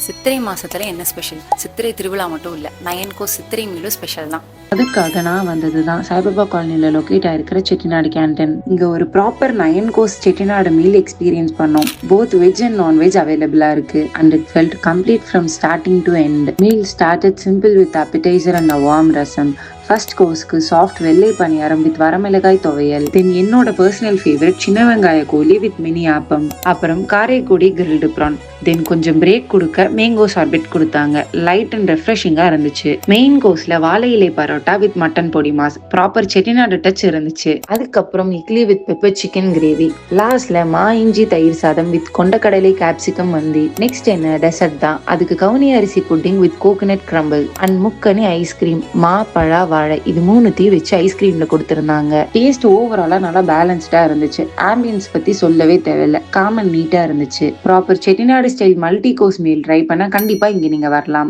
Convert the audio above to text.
சித்திரை மாசத்துல என்ன ஸ்பெஷல்? சித்திரை திருவிழா மட்டும் இல்ல, நயன்கோ சித்திரை மீலும் ஸ்பெஷல் தான். அதுக்காக நான் வந்ததுதான் சாய்பாபா காலனில லொக்கேட் ஆயிருக்கிற செட்டிநாடு கேன்டீன். இங்க ஒரு proper 9 course Chettinad meal experience பண்ணோம். போத் வெஜ் அண்ட் நான்வெஜ் அவைலபிளா இருக்கு and it felt complete from starting to end. Meal started simple with appetizer and a warm rasam. First கோர்ஸ்க்கு சாஃப்ட் வெள்ளை பணியாரம் வித் வரமிளகாய் துவையல். தென் என்னோட பர்சனல் ஃபேவரட் சின்ன வெங்காய கோழி வித் மினி ஆப்பம். அப்புறம் காரைக்குடி கிரில்டு ப்ரான். தென் கொஞ்சம் பிரேக் கொடுக்க மேங்கோ சார்பெட் கொடுத்தாங்க. லைட் அண்ட் ரெஃப்ரெஷிங்கா இருந்துச்சு. மெயின் கோர்ஸ்ல வாழை இலை பரோட்டா வித் மட்டன் பொடி மாஸ். ப்ராப்பர் செட்டிநாடு டச் இருந்துச்சு. அதுக்கப்புறம் idli with pepper chicken gravy. லாஸ்ட்ல இஞ்சி தயிர் சாதம் வித் கொண்டக்கடலை கேப்சிகம் மந்தி. நெக்ஸ்ட் என்ன டெசர்ட் தான். அதுக்கு கவுனி அரிசி pudding with coconut crumble and முக்கனி ஐஸ்கிரீம். பழா வாழை இது மூணுத்தையும் வச்சு ஐஸ்கிரீம்ல கொடுத்திருந்தாங்க. டேஸ்ட் ஓவராலா நல்லா பேலன்ஸ்டா இருந்துச்சு. ஆம்பியன்ஸ் பத்தி சொல்லவே தேவையில்ல, காமன் நீட்டா இருந்துச்சு. Proper Chettinad style multi course meal try பண்ண கண்டிப்பா இங்க நீங்க வரலாம்.